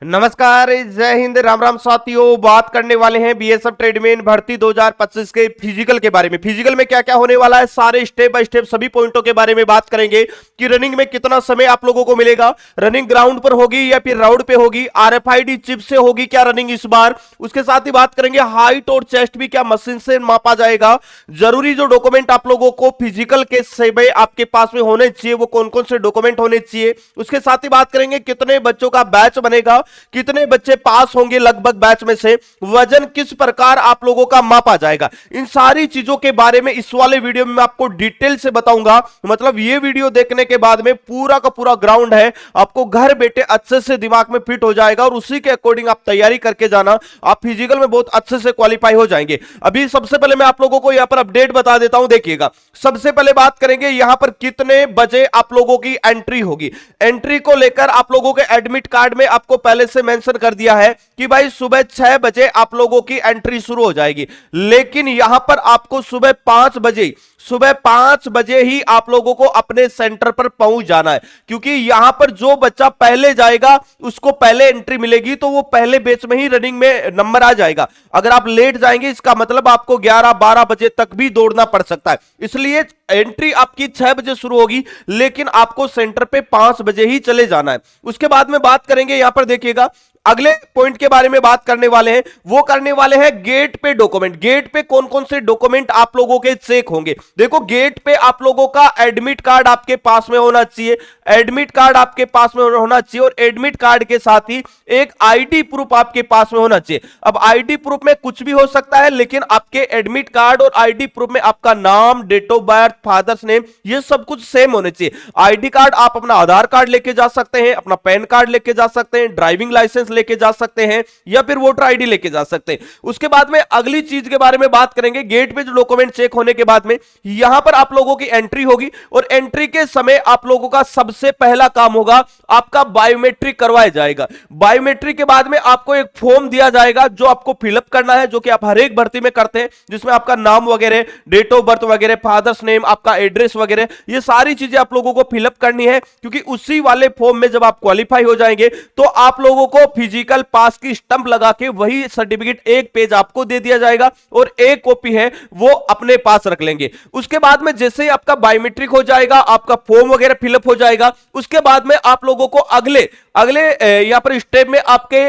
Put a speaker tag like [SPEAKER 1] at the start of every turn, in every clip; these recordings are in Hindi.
[SPEAKER 1] नमस्कार, जय हिंद, राम राम साथियों। बात करने वाले हैं बीएसएफ ट्रेडमेन भर्ती 2025 के फिजिकल के बारे में। फिजिकल में क्या क्या होने वाला है, सारे स्टेप बाय स्टेप सभी पॉइंटों के बारे में बात करेंगे कि रनिंग में कितना समय आप लोगों को मिलेगा, रनिंग ग्राउंड पर होगी या फिर रोड पे होगी, आरएफआईडी चिप से होगी क्या रनिंग इस बार। उसके साथ ही बात करेंगे हाइट और चेस्ट भी क्या मशीन से मापा जाएगा, जरूरी जो डॉक्यूमेंट आप लोगों को फिजिकल के समय आपके पास में होने चाहिए वो कौन कौन से डॉक्यूमेंट होने चाहिए। उसके साथ ही बात करेंगे कितने बच्चों का बैच बनेगा, कितने बच्चे पास होंगे लगभग बैच में से, वजन किस प्रकार आप लोगों का मापा जाएगा। इन सारी चीजों के बारे में इस वाले वीडियो में मैं आपको डिटेल से बताऊंगा। मतलब ये वीडियो देखने के बाद में पूरा का पूरा ग्राउंड है आपको घर बैठे अच्छे से दिमाग में फिट हो जाएगा और उसी के अकॉर्डिंग आप तैयारी करके जाना, आप फिजिकल में बहुत अच्छे से क्वालिफाई हो जाएंगे। अभी सबसे पहले मैं आप लोगों को यहां पर अपडेट बता देता हूं, देखिएगा। सबसे पहले बात करेंगे यहां पर कितने बजे आप लोगों की एंट्री होगी। एंट्री को लेकर आप लोगों के एडमिट कार्ड में आपको पहले से मेंशन कर दिया है कि भाई सुबह 6 बजे आप लोगों की एंट्री शुरू हो जाएगी, लेकिन यहां पर आपको सुबह 5 बजे ही आप लोगों को अपने सेंटर पर पहुंच जाना है, क्योंकि यहां पर जो बच्चा पहले जाएगा उसको पहले एंट्री मिलेगी, तो वो पहले बैच में ही रनिंग में नंबर आ जाएगा। अगर आप लेट जाएंगे इसका मतलब आपको 11-12 बजे तक भी दौड़ना पड़ सकता है। इसलिए एंट्री आपकी 6 बजे शुरू होगी, लेकिन आपको सेंटर पे 5 बजे ही चले जाना है। उसके बाद में बात करेंगे, यहां पर देखिएगा अगले पॉइंट के बारे में बात करने वाले हैं, वो करने वाले हैं गेट पे डॉक्यूमेंट। गेट पे कौन कौन से डॉक्यूमेंट आप लोगों के चेक होंगे। देखो, गेट पे आप लोगों का एडमिट कार्ड आपके पास में होना चाहिए, एडमिट कार्ड आपके पास में होना चाहिए, और एडमिट कार्ड के साथ ही एक आईडी प्रूफ आपके पास में होना चाहिए। अब आईडी प्रूफ में कुछ भी हो सकता है, लेकिन आपके एडमिट कार्ड और आईडी प्रूफ में आपका नाम, date of birth, father's name, ये सब कुछ सेम होने चाहिए। आईडी कार्ड आप अपना आधार कार्ड लेके जा सकते हैं, अपना पैन कार्ड लेके जा सकते हैं, ड्राइविंग लाइसेंस लेके जा सकते हैं, या फिर वोटर आईडी लेके जा सकते हैं। उसके बाद में अगली चीज के बारे में बात करेंगे, गेट पे जो डॉक्यूमेंट चेक होने के बाद में यहां पर आप लोगों की एंट्री होगी, और एंट्री के समय आप लोगों का सबसे पहला काम होगा आपका बायोमेट्रिक करवाया जाएगा। बायोमेट्रिक के बाद में आपको एक फॉर्म दिया जाएगा जो आपको फिलअप करना है, जो कि आप हर एक भर्ती में करते हैं, जिसमें आपका नाम वगैरह, डेट ऑफ बर्थ वगैरह, फादर्स नेम, आपका एड्रेस वगैरह, ये सारी चीजें आप लोगों को फिलअप करनी है, क्योंकि उसी वाले फॉर्म में जब आप क्वालिफाई हो जाएंगे तो आप लोगों को फिजिकल पास की स्टंप लगा के वही सर्टिफिकेट एक पेज आपको दे दिया जाएगा, और एक कॉपी है वो अपने पास रख लेंगे। उसके बाद में जैसे ही आपका बायोमेट्रिक हो जाएगा, आपका फॉर्म वगैरह फिलअप हो जाएगा, उसके बाद में आप लोगों को अगले यहां पर स्टेप में आपके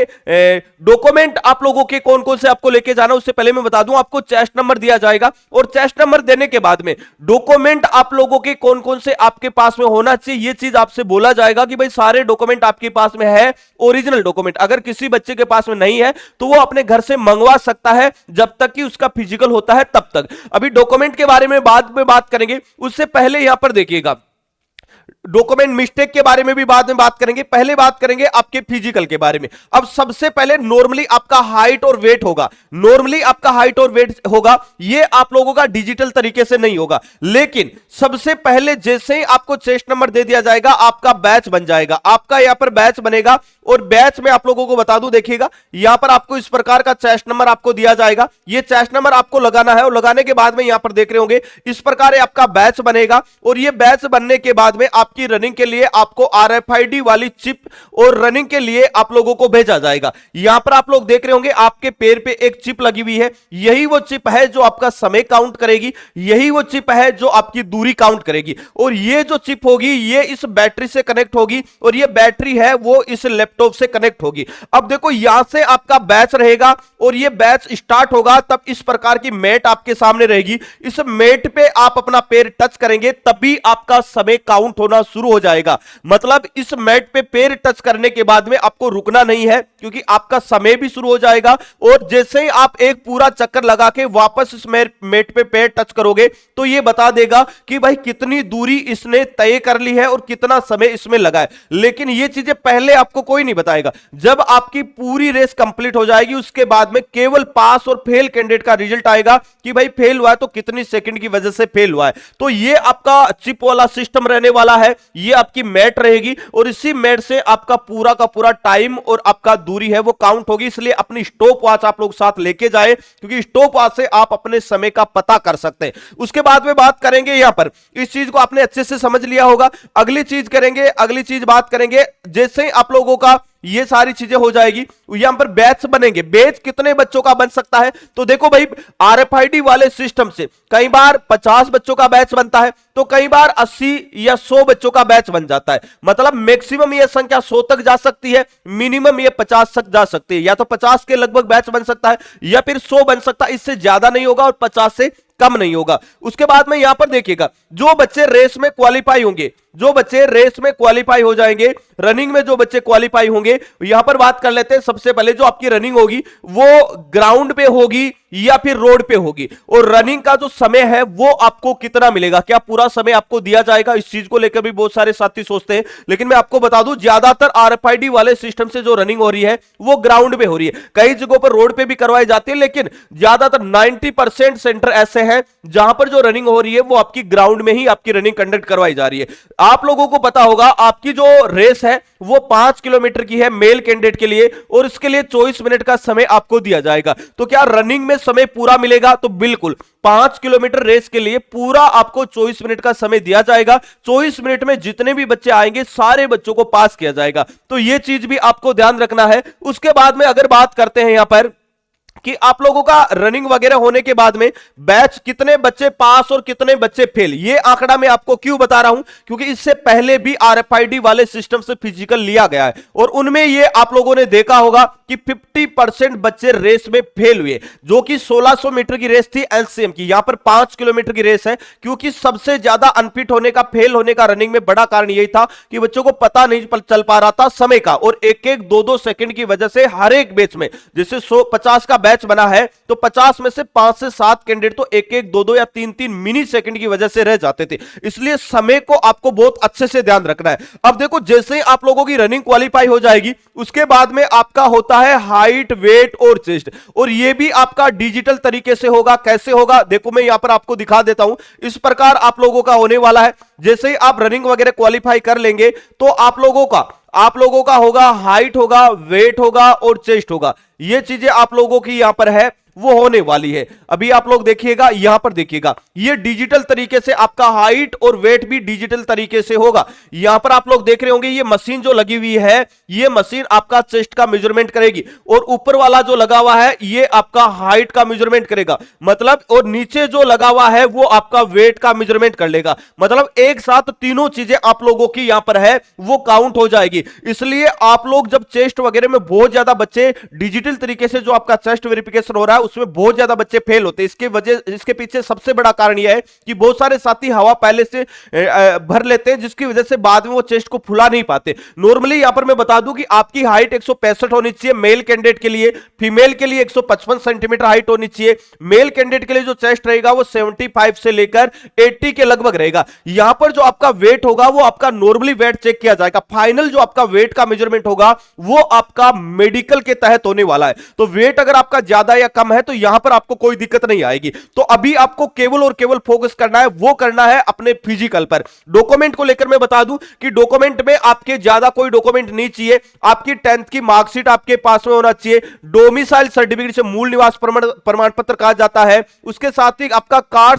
[SPEAKER 1] डॉक्यूमेंट आप लोगों के कौन कौन से आपको लेके जाना। उससे पहले मैं बता दूं, आपको चेस्ट नंबर दिया जाएगा, और चेस्ट नंबर देने के बाद में डॉक्यूमेंट आप लोगों के कौन कौन से आपके पास में होना चाहिए, ये चीज आपसे बोला जाएगा कि भाई सारे डॉक्यूमेंट आपके पास में है, ओरिजिनल डॉक्यूमेंट। अगर किसी बच्चे के पास में नहीं है तो वो अपने घर से मंगवा सकता है, जब तक कि उसका फिजिकल होता है तब तक। अभी डॉक्यूमेंट के बारे में बाद में बात करेंगे, उससे पहले यहां पर देखिएगा डॉक्यूमेंट मिस्टेक के बारे में भी बाद में बात करेंगे। पहले बात करेंगे आपके फिजिकल के बारे में। अब सबसे पहले नॉर्मली आपका हाइट और वेट होगा, नॉर्मली आपका हाइट और वेट होगा, ये आप लोगों का डिजिटल तरीके से नहीं होगा, लेकिन सबसे पहले जैसे ही आपको चेस्ट नंबर दे दिया जाएगा आपका बैच बन जाएगा। आपका यहां पर बैच बनेगा, और बैच में आप लोगों को बता दूं, देखिएगा यहां पर आपको इस प्रकार का चेस्ट नंबर आपको दिया जाएगा। ये चेस्ट नंबर आपको लगाना है, और लगाने के बाद में यहां पर देख रहे होंगे इस प्रकार आपका बैच बनेगा, और ये बैच बनने के बाद में आपकी रनिंग के लिए आपको आरएफआईडी वाली चिप और रनिंग के लिए आप लोगों को भेजा जाएगा। यहां पर आप लोग देख रहे होंगे आपके पैर पे एक चिप लगी हुई है, यही वो चिप है जो आपका समय काउंट करेगी, यही वो चिप है जो आपकी दूरी काउंट करेगी, और ये जो चिप होगी ये इस बैटरी से कनेक्ट होगी, और ये बैटरी है वो इस लैपटॉप से कनेक्ट होगी। अब देखो यहां से आपका बैच रहेगा, और ये बैच स्टार्ट होगा तब इस प्रकार की मैट आपके सामने रहेगी। इस मैट पे आप अपना पैर टच करेंगे तभी आपका समय काउंट होना शुरू हो जाएगा। मतलब इस मैट पे पैर टच करने के बाद में आपको रुकना नहीं है, क्योंकि आपका समय भी शुरू हो जाएगा, और जैसे ही आप एक पूरा चक्कर लगा के वापस इस मैट पे पैर टच करोगे तो ये बता देगा कि भाई कितनी दूरी इसने तय कर ली है और कितना समय इसमें लगा है। लेकिन ये चीजें पहले आपको कोई नहीं बताएगा। जब आपकी पूरी रेस कंप्लीट हो जाएगी उसके बाद में केवल पास और फेल कैंडिडेट का रिजल्ट आएगा कि भाई फेल हुआ है तो कितनी सेकंड की वजह से फेल हुआ है। तो ये आपका चिप वाला सिस्टम रहने वाला है, ये आपकी मैट रहेगी, और इसी मैट से आपका पूरा का पूरा टाइम और आपका दूरी है वो काउंट होगी। इसलिए अपनी स्टॉप वॉच आप लोग साथ लेके जाए, क्योंकि स्टॉप वॉच से आप अपने समय का पता कर सकते हैं। उसके बाद में बात करेंगे, यहां पर इस चीज को आपने अच्छे से समझ लिया होगा। अगली चीज करेंगे, अगली चीज बात करेंगे, जैसे ही आप लोगों का ये सारी चीजें हो जाएगी। यहां पर बैच बनेंगे, बैच कितने बच्चों का बन सकता है? तो देखो भाई, आरएफआईडी वाले सिस्टम से कई बार 50 बच्चों का बैच बनता है, तो कई बार 80 या 100 बच्चों का बैच बन जाता है। मतलब मैक्सिमम ये संख्या 100 तक जा सकती है, मिनिमम ये 50 तक जा सकती है। या तो 50 के लगभग बैच बन सकता है या फिर 100 बन सकता है, इससे ज्यादा नहीं होगा और 50 से कम नहीं होगा। उसके बाद में यहां पर देखिएगा, जो बच्चे रेस में क्वालिफाई होंगे, जो बच्चे रेस में क्वालिफाई हो जाएंगे, रनिंग में जो बच्चे क्वालिफाई होंगे, यहां पर बात कर लेते हैं। सबसे पहले जो आपकी रनिंग होगी वो ग्राउंड पे होगी या फिर रोड पे होगी, और रनिंग का जो समय है वो आपको कितना मिलेगा, क्या पूरा समय आपको दिया जाएगा? इस चीज को लेकर भी बहुत सारे साथी सोचते हैं, लेकिन मैं आपको बता दूं, ज्यादातर आरएफआईडी वाले सिस्टम से जो रनिंग हो रही है वो ग्राउंड पे हो रही है। कई जगहों पर रोड पे भी करवाई जाती है, लेकिन ज्यादातर 90% सेंटर ऐसे हैं जहां पर जो रनिंग हो रही है वो आपकी ग्राउंड में ही आपकी रनिंग कंडक्ट करवाई जा रही है। आप लोगों को पता होगा, आपकी जो रेस है वो 5 किलोमीटर की है मेल कैंडिडेट के लिए, और इसके लिए 24 मिनट का समय आपको दिया जाएगा। तो क्या रनिंग में समय पूरा मिलेगा? तो बिल्कुल, 5 किलोमीटर रेस के लिए पूरा आपको 24 मिनट का समय दिया जाएगा। 24 मिनट में जितने भी बच्चे आएंगे सारे बच्चों को पास किया जाएगा। तो यह चीज भी आपको ध्यान रखना है। उसके बाद में अगर बात करते हैं यहां पर कि आप लोगों का रनिंग वगैरह होने के बाद में बैच कितने बच्चे पास और कितने बच्चे फेल, ये आंकड़ा मैं आपको क्यों बता रहा हूं, क्योंकि इससे पहले भी आरएफआईडी वाले सिस्टम से फिजिकल लिया गया है, और उनमें ये आप लोगों ने देखा होगा कि 50% बच्चे रेस में फेल हुए, जो कि 1600 मीटर की रेस थी एलसीएम की। यहां पर 5 किलोमीटर की रेस है, क्योंकि सबसे ज्यादा अनफिट होने का, फेल होने का रनिंग में बड़ा कारण यही था कि बच्चों को पता नहीं चल पा रहा था समय का, और एक एक 2-2 सेकंड की वजह से हर एक बैच में, जैसे 50 का बैच बना है तो 50 में से 5 से 7 कैंडिडेट तो एक एक 2-2 या 3-3 मिनी सेकंड की वजह से रह जाते थे। इसलिए समय को आपको बहुत अच्छे से ध्यान रखना है। अब देखो, जैसे ही आप लोगों की रनिंग क्वालिफाई हो जाएगी, उसके बाद में आपका होता है हाइट, वेट और चेस्ट, और यह भी आपका डिजिटल तरीके से होगा। कैसे होगा? देखो मैं यहां पर आपको दिखा देता हूं। इस प्रकार आप लोगों का होने वाला है। जैसे ही आप रनिंग वगैरह क्वालिफाई कर लेंगे तो आप लोगों का होगा हाइट, होगा वेट, होगा और चेस्ट होगा। ये चीजें आप लोगों की यहां पर है वो होने वाली है। अभी आप लोग देखिएगा, यहां पर देखिएगा, ये डिजिटल तरीके से आपका हाइट और वेट भी डिजिटल तरीके से होगा। यहां पर आप लोग देख रहे होंगे, ये मशीन जो लगी हुई है, ये मशीन आपका चेस्ट का मेजरमेंट करेगी, और ऊपर वाला जो लगा हुआ है ये आपका हाइट का मेजरमेंट करेगा, मतलब, और नीचे जो लगा हुआ है वो आपका वेट का मेजरमेंट कर लेगा। मतलब एक साथ तीनों चीजें आप लोगों की यहां पर है वो काउंट हो जाएगी। इसलिए आप लोग जब चेस्ट वगैरह में बहुत ज्यादा बच्चे डिजिटल तरीके से जो आपका चेस्ट वेरिफिकेशन हो रहा है उसमें बहुत ज्यादा बच्चे फेल होते हैं। इसके पीछे सबसे बड़ा कारण यह है कि बहुत सारे साथी हवा पहले से भर लेते हैं, जिसकी वजह से बाद में वो चेस्ट को फुला नहीं पाते। नॉर्मली यहां पर मैं बता दूं कि आपकी हाइट 165 होनी चाहिए मेल कैंडिडेट के लिए, फीमेल के लिए 155 सेंटीमीटर हाइट होनी चाहिए। मेल कैंडिडेट के लिए जो चेस्ट रहेगा वो 75 से लेकर 80 के लगभग रहेगा। यहां पर जो आपका वेट होगा वो आपका नॉर्मली वेट चेक किया जाएगा। फाइनल जो आपका वेट का मेजरमेंट होगा वो आपका मेडिकल के तहत होने वाला है। तो वेट अगर आपका ज्यादा या कम है तो यहां पर आपको कोई दिक्कत नहीं आएगी। तो अभी आपको केवल और केवल फोकस करना है, वो करना है अपने फिजिकल पर। डॉक्यूमेंट को लेकर मैं बता दूं कि डॉक्यूमेंट में आपके ज्यादा कोई डॉक्यूमेंट नहीं चाहिए। आपकी 10th की मार्कशीट आपके पास में होना चाहिए, डोमिसाइल सर्टिफिकेट से मूल निवास प्रमाण पत्र कहा जाता है, उसके साथ ही आपका कार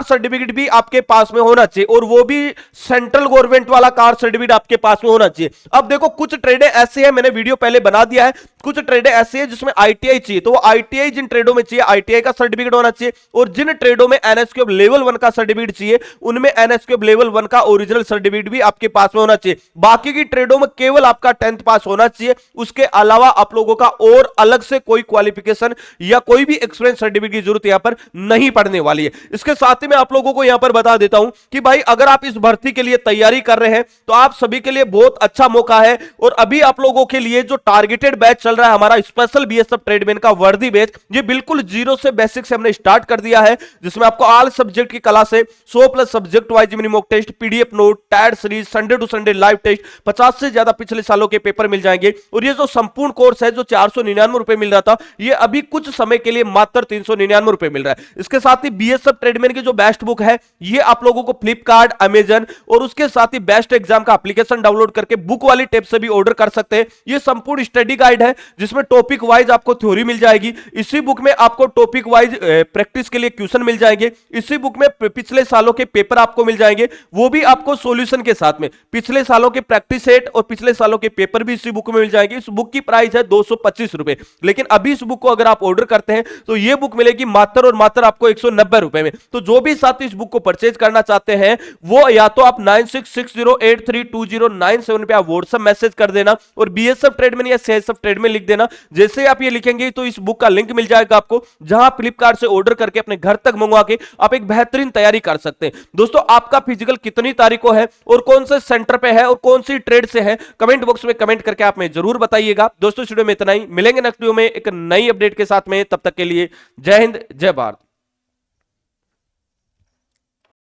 [SPEAKER 1] सर्टिफिकेट भी आपके पास में होना चाहिए, और वो भी सेंट्रल गवर्नमेंट वाला कार सर्टिफिकेट आपके पास में होना चाहिए। अब देखो, कुछ ट्रेडें ऐसे हैं, मैंने वीडियो पहले बना दिया है, कुछ ट्रेडें ऐसी है जिसमें आईटीआई चाहिए, तो वो आईटीआई जिन ट्रेडों में चाहिए आईटीआई का सर्टिफिकेट होना चाहिए, और जिन ट्रेडों में एनएसक्यूएफ लेवल 1 का सर्टिफिकेट चाहिए उनमें एनएसक्यूएफ लेवल 1 का ओरिजिनल सर्टिफिकेट भी आपके पास में होना चाहिए। बाकी की ट्रेडों में केवल आपका 10th पास होना चाहिए, उसके अलावा आप लोगों का और अलग से कोई क्वालिफिकेशन या कोई भी एक्सपीरियंस सर्टिफिकेट की जरूरत यहां पर नहीं पड़ने वाली है। इसके साथ ही मैं आप लोगों को यहां पर बता देता हूं कि भाई अगर आप इस भर्ती के लिए तैयारी कर रहे हैं तो आप सभी के लिए बहुत अच्छा मौका है। और अभी आप लोगों के लिए जो टारगेटेड बैच चल रहा है हमारा स्पेशल बीएसएफ ट्रेडमैन का वर्दी बैच, ये बिल्कुल जीरो से बेसिक से हमने स्टार्ट कर दिया है, जिसमें आपको ऑल सब्जेक्ट की क्लास है, 100+ subject wise mini mock test, PDF note, टायर series, Sunday to Sunday live test, 50 से ज्यादा पिछले सालों के पेपर मिल जाएंगे। और ये जो संपूर्ण कोर्स है जो 499 रुपए मिल रहा था, ये अभी कुछ समय के लिए मात्र 399 रुपए मिल रहा है। इसके साथ ही बीएसएफ ट्रेडमैन की जो बेस्ट बुक है ये आप लोगों को फ्लिपकार्ट, अमेजन और उसके साथ ही बेस्ट एग्जाम का एप्लीकेशन डाउनलोड करके बुक वाली टेप से भी ऑर्डर कर सकते हैं। ये संपूर्ण स्टडी गाइड है जिसमें टॉपिक वाइज आपको थ्योरी मिल जाएगी, इसी बुक में आपको टॉपिक वाइज प्रैक्टिस के लिए क्वेश्चन मिल जाएंगे। इसी बुक में पिछले सालों के पेपर आपको मिल जाएंगे, वो भी आपको सॉल्यूशन के साथ में। पिछले सालों के प्रैक्टिस सेट और पिछले सालों के पेपर भी इसी बुक में मिल जाएंगे। इस बुक की प्राइस है 225 रुपए, लेकिन अभी इस बुक को अगर आप ऑर्डर करते हैं तो ये बुक मिलेगी मात्र और मात्र आपको 190 रुपए में। तो जो भी साथी इस बुक को परचेज करना चाहते हैं वो या तो आप 9660832097 पे आप व्हाट्सएप मैसेज कर देना और बीएसएफ ट्रेडमैन या सीएसएफ ट्रेडमैन लिख देना। जैसे आप ये लिखेंगे तो इस बुक का लिंक मिल जाएगा आपको, जहां फ्लिपकार्ट से ऑर्डर करके अपने घर तक मंगवा के आप एक बेहतरीन तैयारी कर सकते हैं। दोस्तों आपका फिजिकल कितनी तारीख को है और कौन से सेंटर पे है और कौन सी ट्रेड से है, कमेंट बॉक्स में कमेंट करके आप में जरूर बताइएगा। दोस्तों इस वीडियो में इतना ही, मिलेंगे नेक्स्ट वीडियो में एक नई अपडेट के साथ में, तब तक के लिए जय हिंद जय भारत।